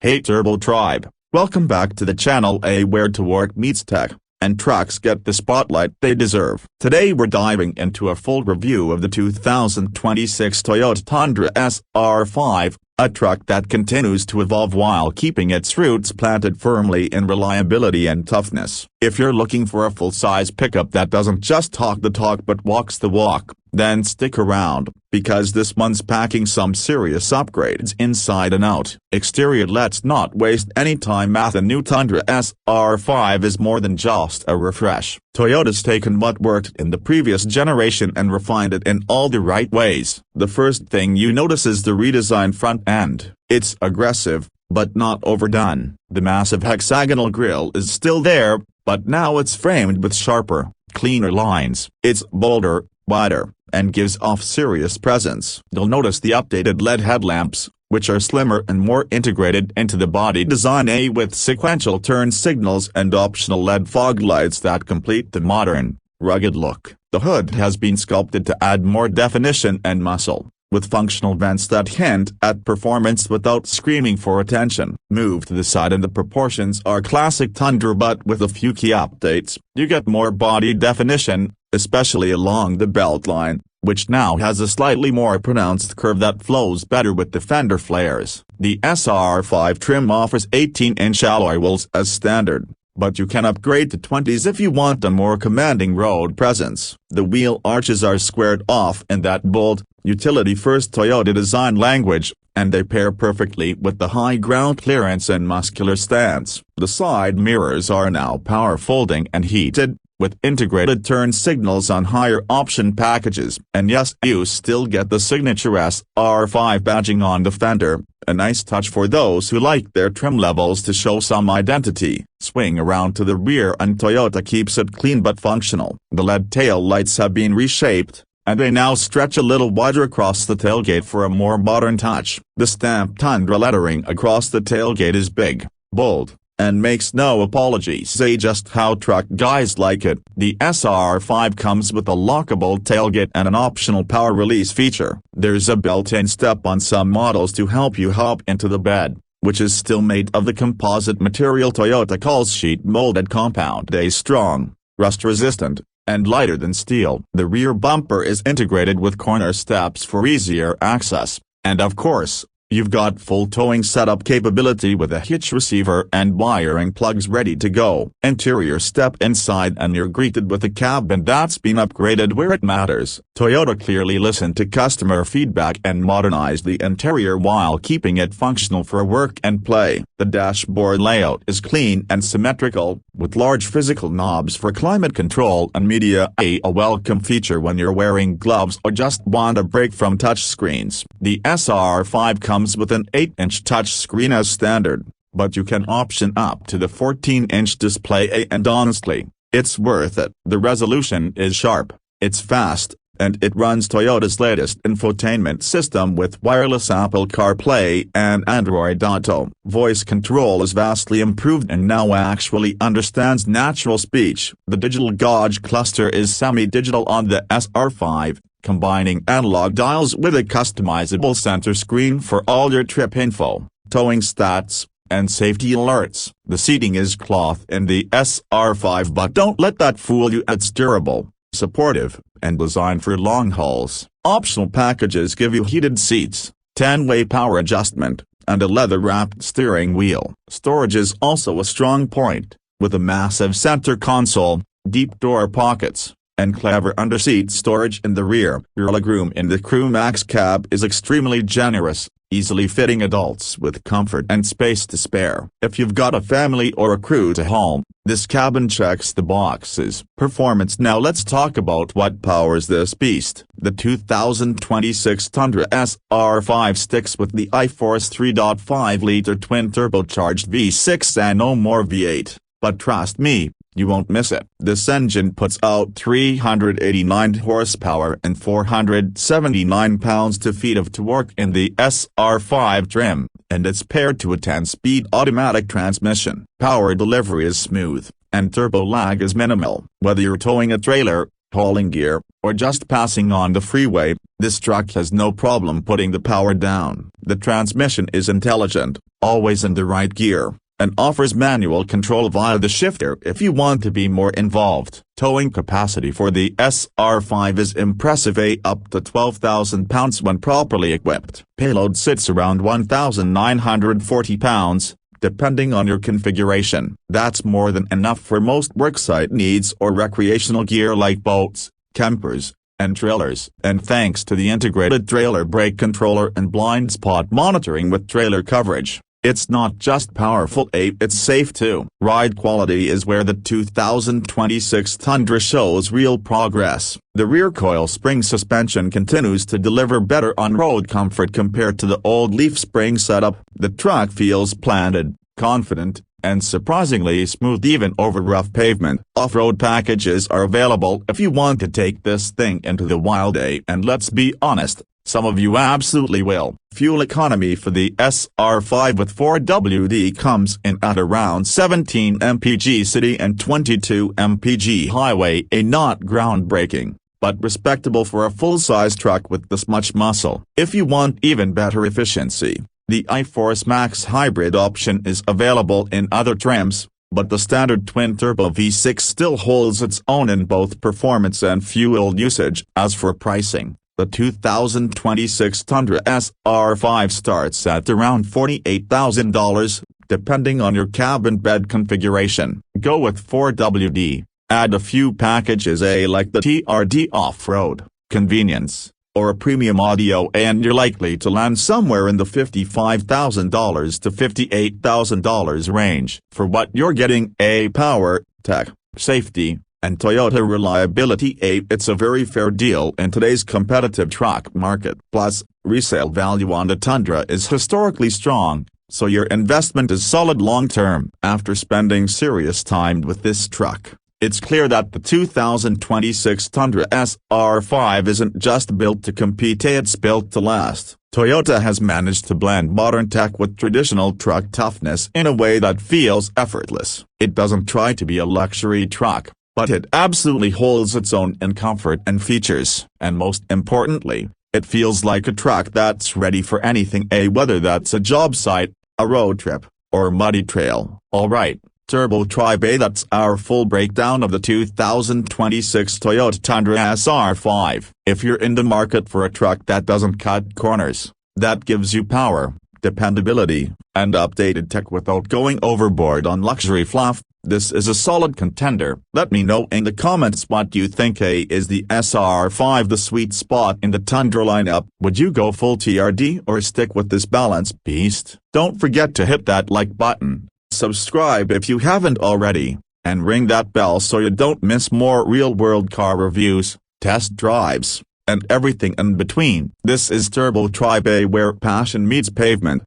Hey Turbo Tribe, welcome back to the channel where to work meets tech, and trucks get the spotlight they deserve. Today we're diving into a full review of the 2026 Toyota Tundra SR5, a truck that continues to evolve while keeping its roots planted firmly in reliability and toughness. If you're looking for a full-size pickup that doesn't just talk the talk but walks the walk, then stick around, because this one's packing some serious upgrades inside and out. Exterior. Let's not waste any time. The new Tundra SR5 is more than just a refresh. Toyota's taken what worked in the previous generation and refined it in all the right ways. The first thing you notice is the redesigned front end. It's aggressive, but not overdone. The massive hexagonal grille is still there, but now it's framed with sharper, cleaner lines. It's bolder, wider, and gives off serious presence. You'll notice the updated LED headlamps, which are slimmer and more integrated into the body design, with sequential turn signals and optional LED fog lights that complete the modern, rugged look. The hood has been sculpted to add more definition and muscle, with functional vents that hint at performance without screaming for attention. Move to the side and the proportions are classic Tundra, but with a few key updates. You get more body definition, especially along the beltline, which now has a slightly more pronounced curve that flows better with the fender flares. The SR5 trim offers 18-inch alloy wheels as standard, but you can upgrade to 20s if you want a more commanding road presence. The wheel arches are squared off in that bold, utility-first Toyota design language, and they pair perfectly with the high ground clearance and muscular stance. The side mirrors are now power folding and heated, with integrated turn signals on higher option packages. And yes, you still get the signature SR5 badging on the fender, a nice touch for those who like their trim levels to show some identity. Swing around to the rear and Toyota keeps it clean but functional. The LED tail lights have been reshaped, and they now stretch a little wider across the tailgate for a more modern touch. The stamped Tundra lettering across the tailgate is big, bold, and makes no apologies. Say just how truck guys like it. The SR5 comes with a lockable tailgate and an optional power release feature. There's a built-in step on some models to help you hop into the bed, which is still made of the composite material Toyota calls sheet molded compound. Strong, rust-resistant, and lighter than steel. The rear bumper is integrated with corner steps for easier access, and of course, you've got full towing setup capability with a hitch receiver and wiring plugs ready to go. Interior. Step inside and you're greeted with a cabin that's been upgraded where it matters. Toyota clearly listened to customer feedback and modernized the interior while keeping it functional for work and play. The dashboard layout is clean and symmetrical, with large physical knobs for climate control and media, a welcome feature when you're wearing gloves or just want a break from touchscreens. The SR5 comes with an 8-inch touchscreen as standard, but you can option up to the 14-inch display, and honestly, it's worth it. The resolution is sharp, it's fast, and it runs Toyota's latest infotainment system with wireless Apple CarPlay and Android Auto. Voice control is vastly improved and now actually understands natural speech. The digital gauge cluster is semi-digital on the SR5, combining analog dials with a customizable center screen for all your trip info, towing stats, and safety alerts. The seating is cloth in the SR5, but don't let that fool you. It's durable, supportive, and designed for long hauls. Optional packages give you heated seats, 10-way power adjustment, and a leather-wrapped steering wheel. Storage is also a strong point, with a massive center console, deep door pockets, and clever underseat storage in the rear. Your legroom in the Crew Max cab is extremely generous, easily fitting adults with comfort and space to spare. If you've got a family or a crew to haul, this cabin checks the boxes. Performance. Now let's talk about what powers this beast. The 2026 Tundra SR5 sticks with the iForce 3.5-liter twin-turbocharged V6 and no more V8, but trust me, you won't miss it. This engine puts out 389 horsepower and 479 pounds-feet of torque in the SR5 trim, and it's paired to a 10-speed automatic transmission. Power delivery is smooth, and turbo lag is minimal. Whether you're towing a trailer, hauling gear, or just passing on the freeway, this truck has no problem putting the power down. The transmission is intelligent, always in the right gear, and offers manual control via the shifter if you want to be more involved. Towing capacity for the SR5 is impressive, up to 12,000 pounds when properly equipped. Payload sits around 1,940 pounds, depending on your configuration. That's more than enough for most worksite needs or recreational gear like boats, campers, and trailers. And thanks to the integrated trailer brake controller and blind spot monitoring with trailer coverage, it's not just powerful, it's safe too. Ride quality is where the 2026 Tundra shows real progress. The rear coil spring suspension continues to deliver better on-road comfort compared to the old leaf spring setup. The truck feels planted, confident, and surprisingly smooth even over rough pavement. Off-road packages are available if you want to take this thing into the wild, and let's be honest, some of you absolutely will. Fuel economy for the SR5 with 4WD comes in at around 17 mpg city and 22 mpg highway, not groundbreaking, but respectable for a full-size truck with this much muscle. If you want even better efficiency, the iForce Max hybrid option is available in other trims, but the standard twin-turbo V6 still holds its own in both performance and fuel usage. As for pricing, the 2026 Tundra SR5 starts at around $48,000, depending on your cabin bed configuration. Go with 4WD, add a few packages like the TRD off-road, convenience, or a premium audio, and you're likely to land somewhere in the $55,000 to $58,000 range. For what you're getting, power, tech, safety, and Toyota reliability, it's a very fair deal in today's competitive truck market. Plus, resale value on the Tundra is historically strong, so your investment is solid long-term. After spending serious time with this truck, it's clear that the 2026 Tundra SR5 isn't just built to compete, it's built to last. Toyota has managed to blend modern tech with traditional truck toughness in a way that feels effortless. It doesn't try to be a luxury truck, but it absolutely holds its own in comfort and features. And most importantly, it feels like a truck that's ready for anything, whether that's a job site, a road trip, or a muddy trail. Alright, Turbo Tribe, that's our full breakdown of the 2026 Toyota Tundra SR5. If you're in the market for a truck that doesn't cut corners, that gives you power, dependability, and updated tech without going overboard on luxury fluff, this is a solid contender. Let me know in the comments what you think. Is the SR5 the sweet spot in the Tundra lineup? Would you go full TRD or stick with this balanced beast? Don't forget to hit that like button, subscribe if you haven't already, and ring that bell so you don't miss more real-world car reviews, test drives, and everything in between. This is Turbo Tribe, where passion meets pavement.